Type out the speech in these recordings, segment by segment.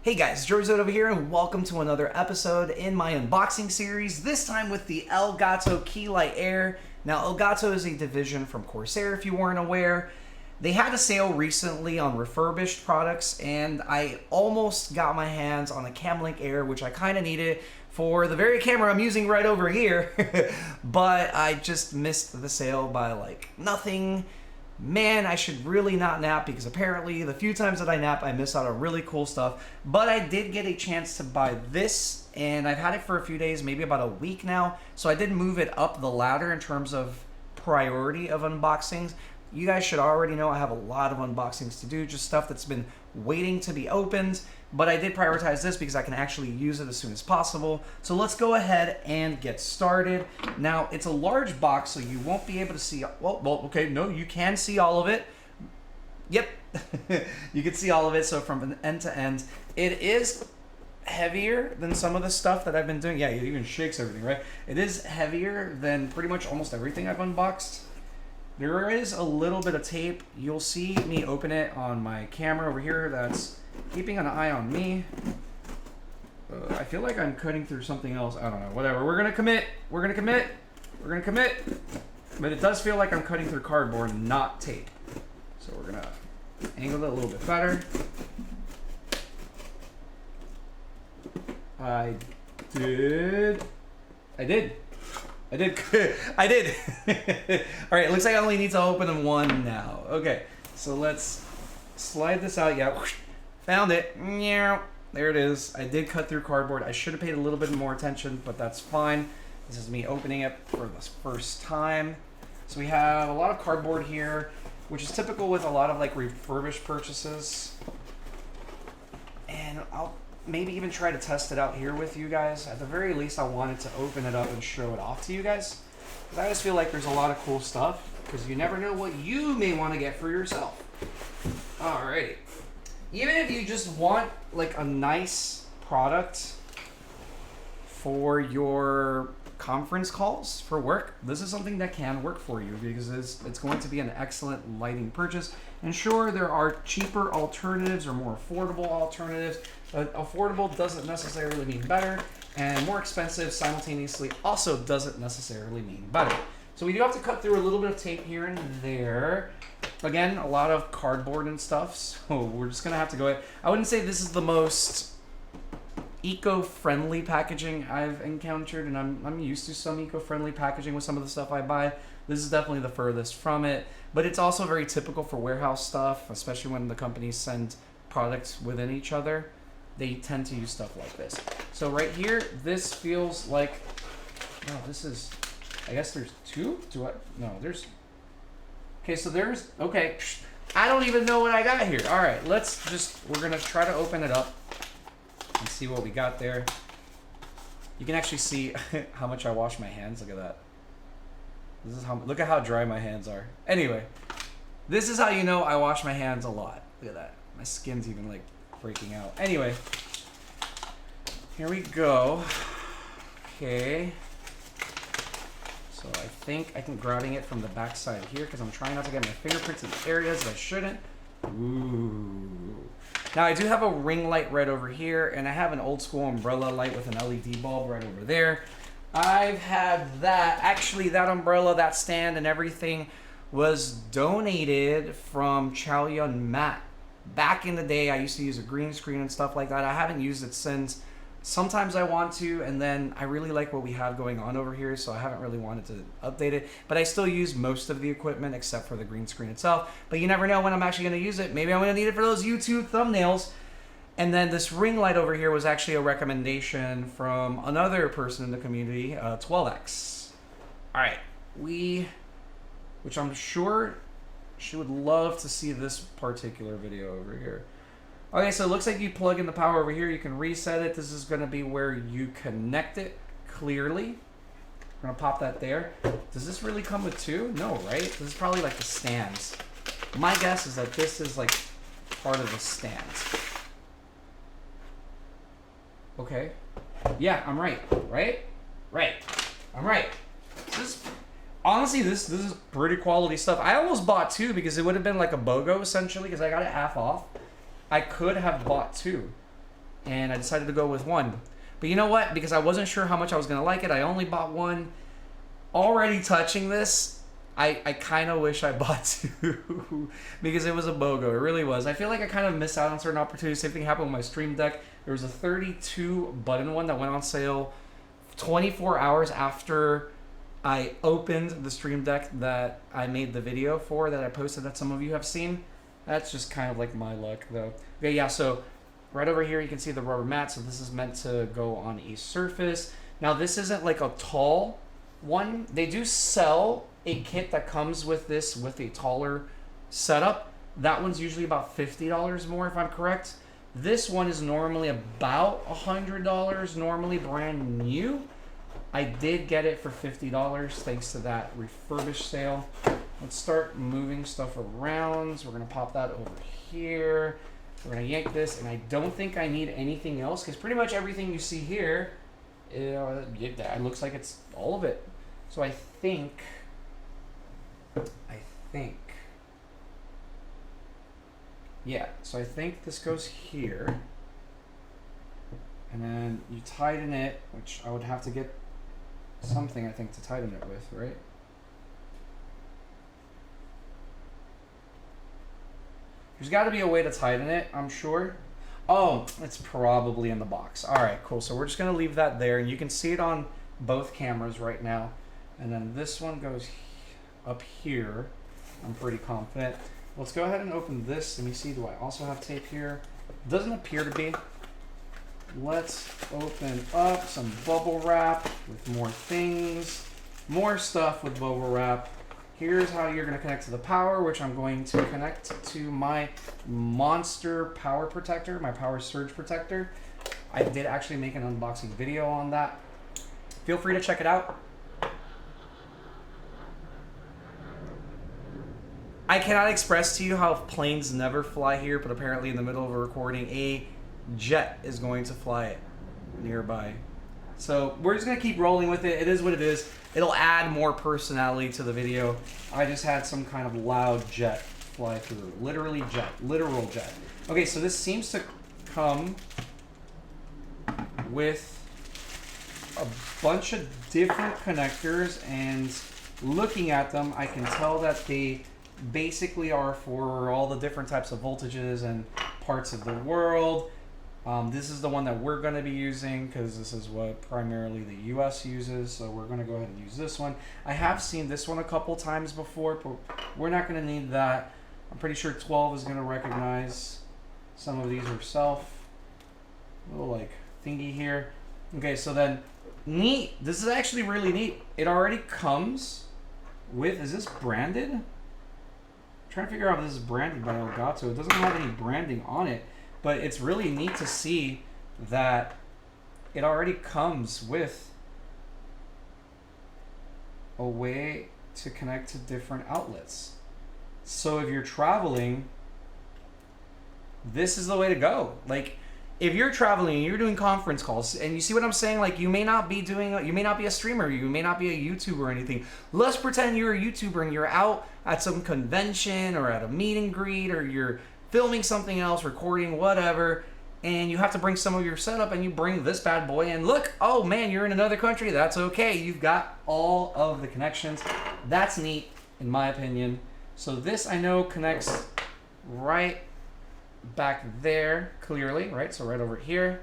Hey guys, Georgeazoid over here, and welcome to another episode in my unboxing series, this time with the Elgato Key Light Air. Now, Elgato is a division from Corsair, if you weren't aware. They had a sale recently on refurbished products, and I almost got my hands on a Camlink Air, which I kind of needed for the very camera I'm using right over here, but I just missed the sale by like nothing. Man, I should really not nap because apparently the few times that I nap, I miss out on really cool stuff. But I did get a chance to buy this, and I've had it for a few days, maybe about a week now. So I did move it up the ladder in terms of priority of unboxings. You guys should already know I have a lot of unboxings to do, just stuff that's been waiting to be opened. But I did prioritize this because I can actually use it as soon as possible. So let's go ahead and get started. Now, it's a large box, so you won't be able to see, okay, no, you can see all of it. Yep, you can see all of it, so from end to end. It is heavier than some of the stuff that I've been doing. Yeah, it even shakes everything, right? It is heavier than pretty much almost everything I've unboxed. There is a little bit of tape. You'll see me open it on my camera over here. That's keeping an eye on me. I feel like I'm cutting through something else. I don't know. Whatever. We're gonna commit. We're gonna commit. We're gonna commit. But it does feel like I'm cutting through cardboard, not tape. So we're gonna angle it a little bit better. I did. I did. All right, it looks like I only need to open one now. Okay, so let's slide this out. Yeah, whoosh, found it. There it is. I did cut through cardboard. I should have paid a little bit more attention, but that's fine. This is me opening it for the first time. So we have a lot of cardboard here, which is typical with a lot of like refurbished purchases. And I'll maybe even try to test it out here with you guys. At the very least, I wanted to open it up and show it off to you guys. Because I just feel like there's a lot of cool stuff, because you never know what you may want to get for yourself. Alrighty. Even if you just want like a nice product for your conference calls for work, this is something that can work for you because it's going to be an excellent lighting purchase. And sure, there are cheaper alternatives or more affordable alternatives, but affordable doesn't necessarily mean better, and more expensive simultaneously also doesn't necessarily mean better. So we do have to cut through a little bit of tape here and there. Again, a lot of cardboard and stuff, so we're just gonna have to go ahead. I wouldn't say this is the most eco-friendly packaging I've encountered, and I'm used to some eco-friendly packaging with some of the stuff I buy. This is definitely the furthest from it, but it's also very typical for warehouse stuff, especially when the companies send products within each other. They tend to use stuff like this. So right here, this feels like, oh, this is, I guess there's two? No, there's, okay, so there's, okay, I don't even know what I got here. All right, we're gonna try to open it up and see what we got there. You can actually see how much I wash my hands. Look at that. This is look at how dry my hands are. Anyway, this is how you know I wash my hands a lot. Look at that. My skin's even like breaking out. Anyway, here we go. Okay. So I think I can grabbing it from the back side here because I'm trying not to get my fingerprints in areas that I shouldn't. Ooh. Now I do have a ring light right over here, and I have an old school umbrella light with an LED bulb right over there. I've had that. Actually, that umbrella, that stand, and everything was donated from Chow Yun Mat. Back in the day, I used to use a green screen and stuff like that. I haven't used it since. Sometimes I want to, and then I really like what we have going on over here, so I haven't really wanted to update it. But I still use most of the equipment except for the green screen itself. But you never know when I'm actually going to use it. Maybe I'm going to need it for those YouTube thumbnails. And then this ring light over here was actually a recommendation from another person in the community, 12X. All right, which I'm sure she would love to see this particular video over here. Okay, so it looks like you plug in the power over here. You can reset it. This is going to be where you connect it clearly. We're going to pop that there. Does this really come with two? No, right? This is probably like the stands. My guess is that this is like part of the stands. Okay. Yeah, I'm right. Right? Right. I'm right. Honestly, this is pretty quality stuff. I almost bought two because it would have been like a BOGO essentially because I got it half off. I could have bought two. and I decided to go with one. But you know what? Because I wasn't sure how much I was going to like it, I only bought one. Already touching this, I kind of wish I bought two because it was a BOGO. It really was. I feel like I kind of missed out on certain opportunities. Same thing happened with my Stream Deck. There was a 32 button one that went on sale 24 hours after I opened the Stream Deck that I made the video for, that I posted, that some of you have seen. That's just kind of like my luck though. Okay, yeah, so right over here you can see the rubber mat. So this is meant to go on a surface. Now this isn't like a tall one. They do sell a kit that comes with this with a taller setup. That one's usually about $50 more if I'm correct. This one is normally about $100, normally brand new. I did get it for $50 thanks to that refurbished sale. Let's start moving stuff around. So we're gonna pop that over here. We're gonna yank this, and I don't think I need anything else because pretty much everything you see here, it looks like it's all of it. So I think, yeah, so I think this goes here, and then you tighten it, which I would have to get something, I think, to tighten it with, right? There's got to be a way to tighten it, I'm sure. Oh, it's probably in the box. All right, cool. So we're just going to leave that there, and you can see it on both cameras right now. And then this one goes up here. I'm pretty confident. Let's go ahead and open this. Let me see, do I also have tape here? Doesn't appear to be. Let's open up some bubble wrap with more things. More stuff with bubble wrap. Here's how you're going to connect to the power, which I'm going to connect to my Monster Power Protector, my Power Surge Protector. I did actually make an unboxing video on that. Feel free to check it out. I cannot express to you how planes never fly here, but apparently in the middle of a recording, a jet is going to fly nearby. So we're just going to keep rolling with it. It is what it is. It'll add more personality to the video. I just had some kind of loud jet fly through. Literally jet. Literal jet. Okay, so this seems to come with a bunch of different connectors, and looking at them, I can tell that they basically are for all the different types of voltages and parts of the world. This is the one that we're going to be using because this is what primarily the US uses, so we're going to go ahead and use this one. I have seen this one a couple times before, but we're not going to need that. I'm pretty sure 12 is going to recognize some of these herself. Little like thingy here. Okay, so then neat. This is actually really neat. It already comes with, is this branded? I'm trying to figure out if this is branded by Elgato. It doesn't have any branding on it, but it's really neat to see that it already comes with a way to connect to different outlets. So if you're traveling, this is the way to go. Like, if you're traveling and you're doing conference calls, and you see what I'm saying, like you may not be a streamer, you may not be a YouTuber or anything. Let's pretend you're a YouTuber and you're out at some convention or at a meet and greet, or you're filming something else, recording, whatever, and you have to bring some of your setup, and you bring this bad boy, and look, oh man, you're in another country, that's okay. You've got all of the connections. That's neat, in my opinion. So this, I know, connects right back there clearly, right? So right over here.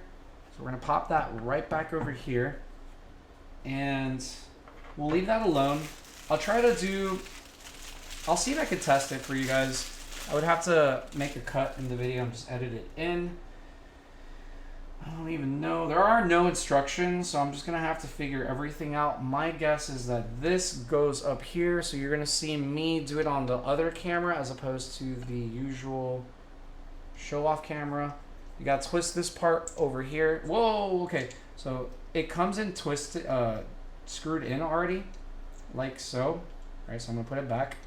So we're gonna pop that right back over here, and we'll leave that alone. I'll see if I can test it for you guys. I would have to make a cut in the video and just edit it in. I don't even know. There are no instructions, so I'm just gonna have to figure everything out. My guess is that this goes up here, so you're gonna see me do it on the other camera as opposed to the usual show-off camera. You gotta twist this part over here. Whoa, okay. So it comes in twisted, screwed in already, like so. Right, so I'm gonna put it back.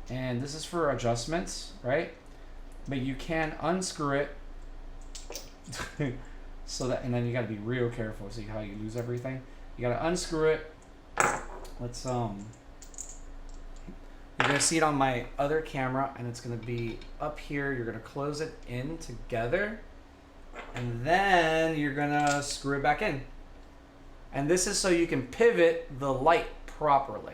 And this is for adjustments, right? But you can unscrew it. So that, and then you gotta be real careful. See how you lose everything? You gotta unscrew it. Let's, you're gonna see it on my other camera, and it's gonna be up here. You're gonna close it in together. And then you're gonna screw it back in. And this is so you can pivot the light properly.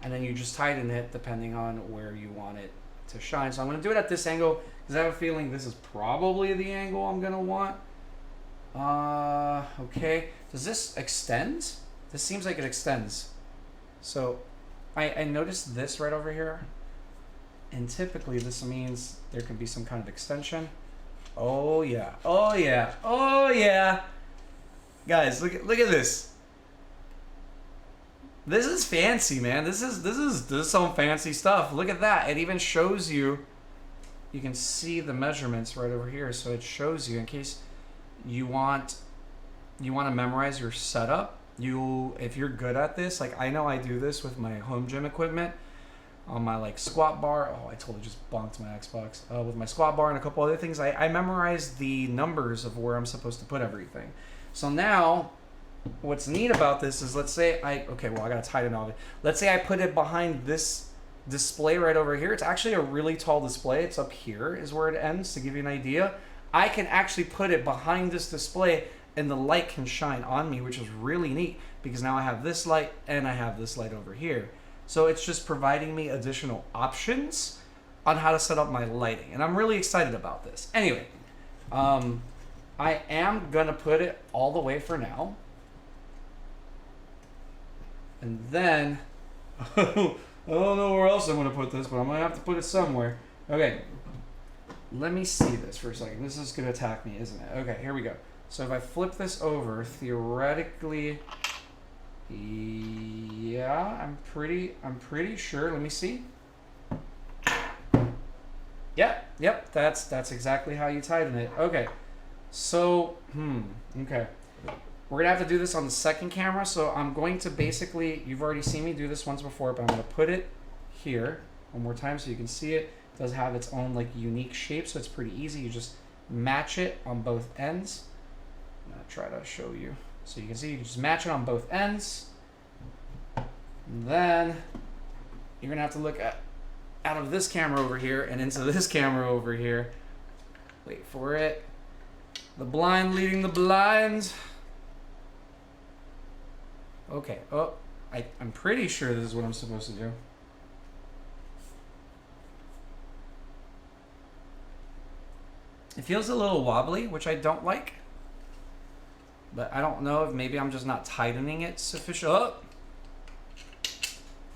And then you just tighten it depending on where you want it to shine. So I'm gonna do it at this angle because I have a feeling this is probably the angle I'm gonna want. Okay. Does this extend? This seems like it extends. So I noticed this right over here. And typically this means there could be some kind of extension. Oh yeah. Oh yeah. Oh yeah. Guys, look at this. This is fancy, man. This is some fancy stuff. Look at that. It even shows you. You can see the measurements right over here, so it shows you in case you want to memorize your setup. If you're good at this, like I know I do this with my home gym equipment on my like squat bar. Oh, I totally just bonked my Xbox. With my squat bar and a couple other things, I memorize the numbers of where I'm supposed to put everything. So now, what's neat about this is, let's say I gotta tighten all of it. Let's say I put it behind this display right over here. It's actually a really tall display. It's up here is where it ends, to give you an idea. I can actually put it behind this display and the light can shine on me, which is really neat because now I have this light and I have this light over here. So it's just providing me additional options on how to set up my lighting. And I'm really excited about this. Anyway, I am gonna put it all the way for now. And then, I don't know where else I'm gonna put this, but I'm gonna have to put it somewhere. Okay, let me see this for a second. This is gonna attack me, isn't it? Okay, here we go. So if I flip this over, theoretically, yeah, I'm pretty sure. Let me see. Yep, that's exactly how you tighten it. Okay, so, okay. We're gonna have to do this on the second camera, so I'm going to basically, you've already seen me do this once before, but I'm gonna put it here one more time so you can see it. It does have its own like unique shape, so it's pretty easy. You just match it on both ends. I'm gonna try to show you. So you can see, you just match it on both ends. And then you're gonna have to look out of this camera over here and into this camera over here. Wait for it. The blind leading the blind. Okay, oh, I'm pretty sure this is what I'm supposed to do. It feels a little wobbly, which I don't like. But I don't know if maybe I'm just not tightening it sufficient. Oh.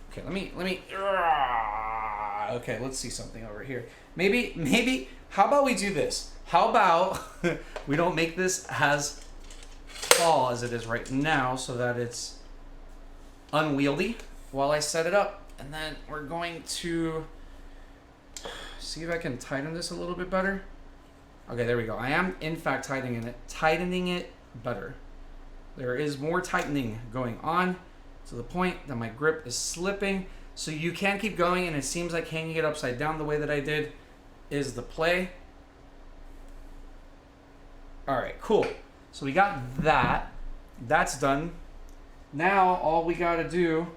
Okay, let me. Okay, let's see something over here. Maybe. How about we do this? How about we don't make this as tall as it is right now, so that it's unwieldy while I set it up, and then we're going to see if I can tighten this a little bit better. Okay, there we go. I am in fact tightening it better. There is more tightening going on to the point that my grip is slipping. So you can keep going, and it seems like hanging it upside down the way that I did is the play. All right, cool. So we got that. That's done. Now all we gotta do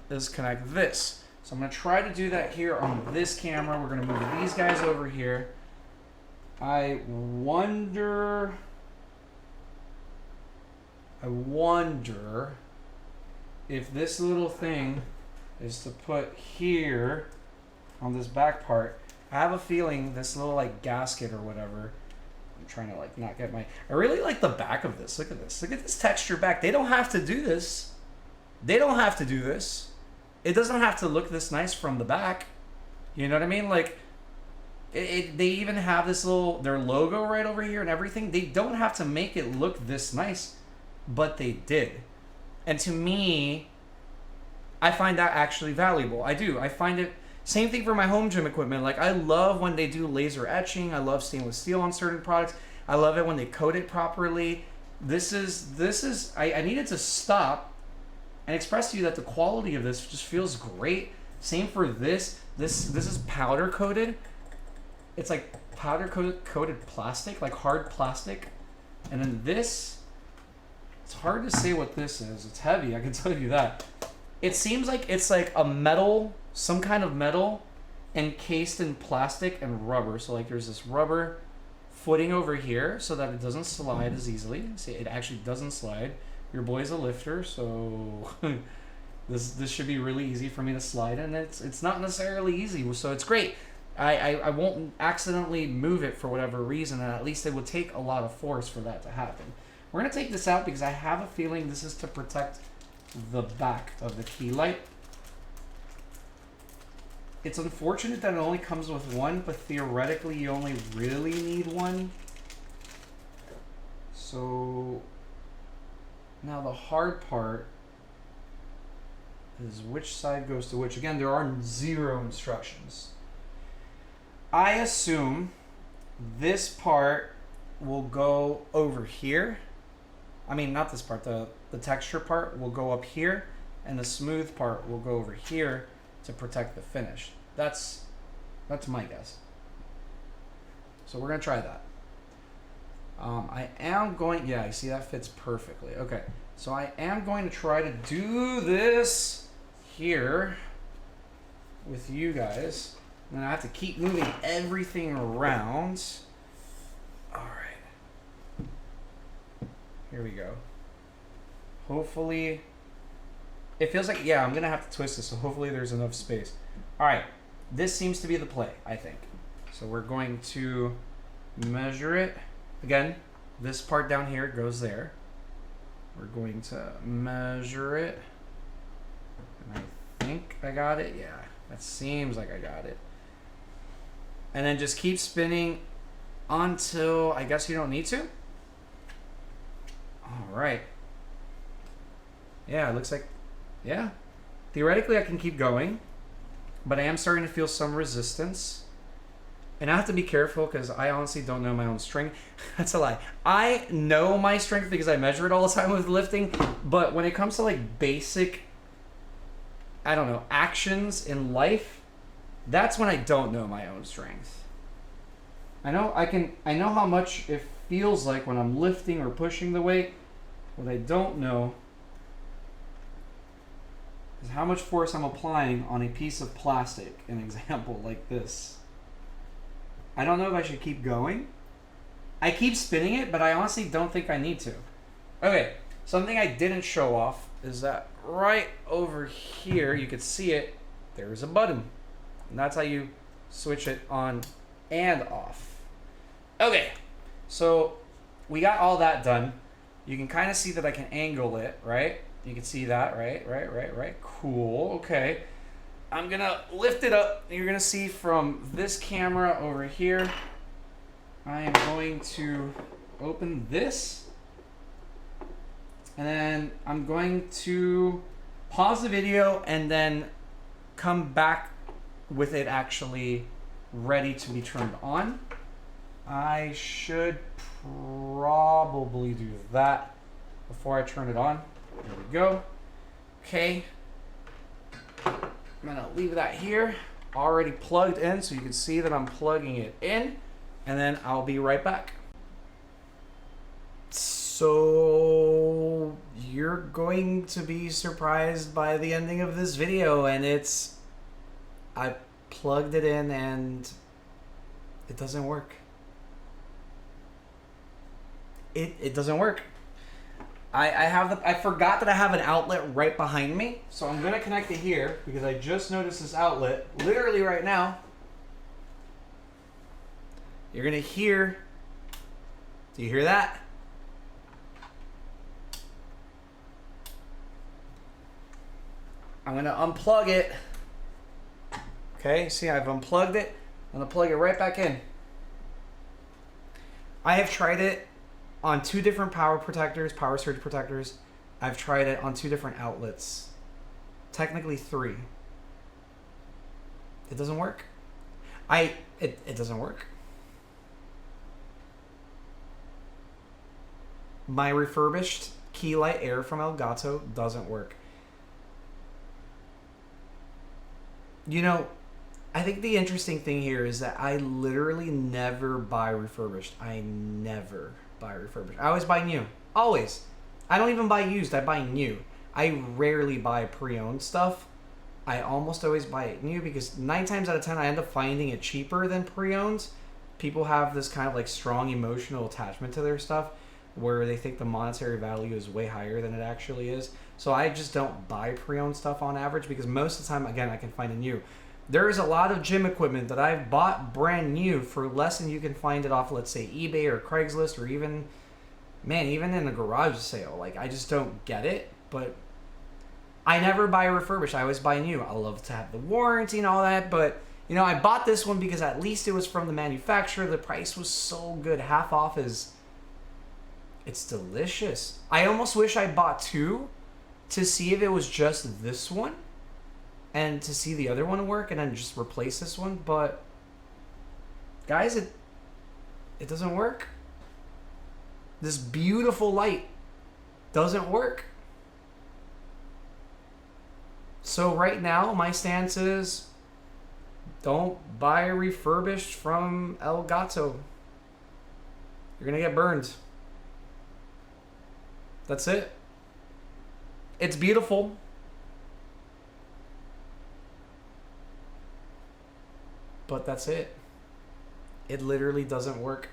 is connect this. So I'm gonna try to do that here on this camera. We're gonna move these guys over here. I wonder if this little thing is to put here on this back part. I have a feeling this little like gasket or whatever, I'm trying to like not get my, I really like the back of this. Look at this. Look at this texture back. They don't have to do this. They don't have to do this. It doesn't have to look this nice from the back. You know what I mean? Like, they even have this little, their logo right over here and everything. They don't have to make it look this nice, but they did. And to me, I find that actually valuable. I do. I find it, same thing for my home gym equipment. Like, I love when they do laser etching. I love stainless steel on certain products. I love it when they coat it properly. This is, I needed to stop and express to you that the quality of this just feels great. Same for this. This is powder coated. It's like powder coated plastic, like hard plastic. And then this, it's hard to say what this is. It's heavy, I can tell you that. It seems like it's like a metal, some kind of metal encased in plastic and rubber. So like there's this rubber footing over here so that it doesn't slide as easily. See, it actually doesn't slide. Your boy's a lifter, so this should be really easy for me to slide, and it's not necessarily easy, so it's great. I won't accidentally move it for whatever reason, and at least it would take a lot of force for that to happen. We're going to take this out because I have a feeling this is to protect the back of the key light. It's unfortunate that it only comes with one, but theoretically you only really need one. So now the hard part is which side goes to which. Again, there are 0 instructions. I assume this part will go over here. I mean, not this part, the texture part will go up here, and the smooth part will go over here to protect the finish. That's my guess. So we're gonna try that. I am going, yeah, you see that fits perfectly. Okay, so I am going to try to do this here with you guys. And I have to keep moving everything around. All right. Here we go. Hopefully, it feels like, yeah, I'm going to have to twist this, so hopefully there's enough space. All right. This seems to be the play, I think. So we're going to measure it. Again, this part down here goes there. We're going to measure it. And I think I got it. Yeah, that seems like I got it. And then just keep spinning until I guess you don't need to. All right. Yeah, it looks like, yeah. Theoretically, I can keep going, but I am starting to feel some resistance. And I have to be careful because I honestly don't know my own strength. That's a lie. I know my strength because I measure it all the time with lifting, but when it comes to like basic, I don't know, actions in life, that's when I don't know my own strength. I know how much it feels like when I'm lifting or pushing the weight. What I don't know is how much force I'm applying on a piece of plastic, an example like this. I don't know if I should keep going. I keep spinning it, but I honestly don't think I need to. Okay, something I didn't show off is that right over here, you could see it, there's a button. And that's how you switch it on and off. Okay, so we got all that done. You can kind of see that I can angle it, right? You can see that, right? Cool, okay. I'm gonna lift it up. You're gonna see from this camera over here, I am going to open this. And then I'm going to pause the video and then come back with it actually ready to be turned on. I should probably do that before I turn it on. There we go. Okay. I'm gonna leave that here, already plugged in, so you can see that I'm plugging it in, and then I'll be right back. So you're going to be surprised by the ending of this video, and I plugged it in and it doesn't work. It doesn't work. I forgot that I have an outlet right behind me, so I'm gonna connect it here because I just noticed this outlet literally right now. You're gonna hear, do you hear that? I'm gonna unplug it. Okay, see, I've unplugged it. I'm gonna plug it right back in. I have tried it on 2 different power surge protectors. I've tried it on 2 different outlets. Technically 3. It doesn't work. It doesn't work. My refurbished key light air from Elgato doesn't work. You know, I think the interesting thing here is that I literally never buy refurbished. I never buy refurbished. I always buy new. Always. I don't even buy used. I buy new. I rarely buy pre-owned stuff. I almost always buy it new because 9 times out of 10 I end up finding it cheaper than pre-owned. people have this kind of like strong emotional attachment to their stuff where they think the monetary value is way higher than it actually is. So I just don't buy pre-owned stuff on average because most of the time, again, I can find it new. There is a lot of gym equipment that I've bought brand new for less than you can find it off, let's say, eBay or Craigslist, or even in a garage sale. Like, I just don't get it, but I never buy refurbished. I always buy new. I love to have the warranty and all that, but, you know, I bought this one because at least it was from the manufacturer. The price was so good. Half off is... It's delicious. I almost wish I bought two to see if it was just this one and to see the other one work and then just replace this one, but guys, it doesn't work. This beautiful light doesn't work. So right now my stance is don't buy refurbished from Elgato. You're gonna get burned. That's it. It's beautiful. But that's it. It literally doesn't work.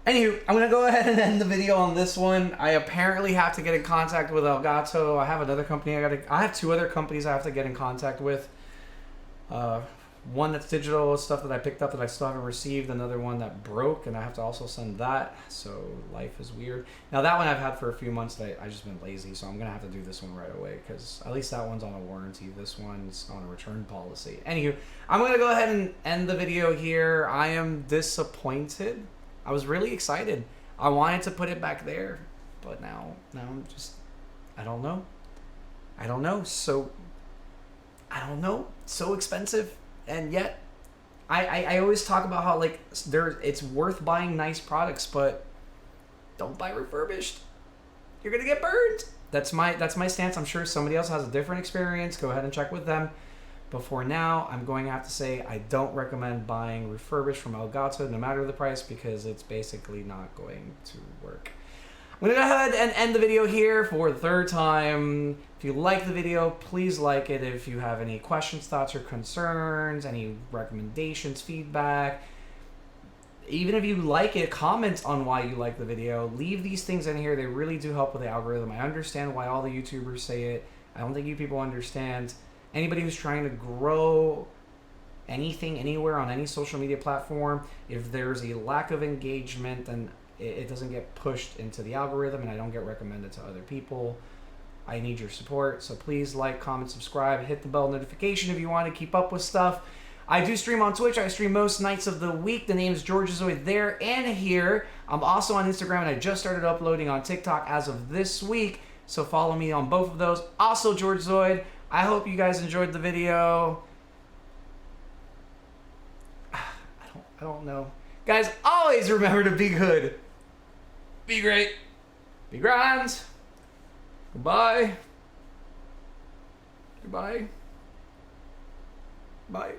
Anywho, I'm going to go ahead and end the video on this one. I apparently have to get in contact with Elgato. I have another company I have two other companies I have to get in contact with. One that's digital stuff that I picked up that I still haven't received. Another one that broke, and I have to also send that. So life is weird. Now that one I've had for a few months. I've just been lazy, so I'm gonna have to do this one right away because at least that one's on a warranty. This one's on a return policy. Anywho, I'm gonna go ahead and end the video here. I am disappointed. I was really excited. I wanted to put it back there, but now I'm just, I don't know. So I don't know. So expensive. And yet, I always talk about how like it's worth buying nice products, but don't buy refurbished. You're gonna get burned. That's my stance. I'm sure somebody else has a different experience. Go ahead and check with them. But for now, I'm going to have to say I don't recommend buying refurbished from Elgato, no matter the price, because it's basically not going to work. I'm going to go ahead and end the video here for the third time. If you like the video, please like it. If you have any questions, thoughts, or concerns, any recommendations, feedback, even if you like it, comment on why you like the video. Leave these things in here. They really do help with the algorithm. I understand why all the YouTubers say it. I don't think you people understand. Anybody who's trying to grow anything, anywhere, on any social media platform, if there's a lack of engagement, then it doesn't get pushed into the algorithm and I don't get recommended to other people. I need your support, so please like, comment, subscribe, hit the bell notification if you want to keep up with stuff. I do stream on Twitch. I stream most nights of the week. The name is Georgeazoid there and here. I'm also on Instagram, and I just started uploading on TikTok as of this week, so follow me on both of those. Also Georgeazoid. I hope you guys enjoyed the video. I don't know. Guys, always remember to be good. Be great. Be grand. Goodbye. Goodbye. Bye.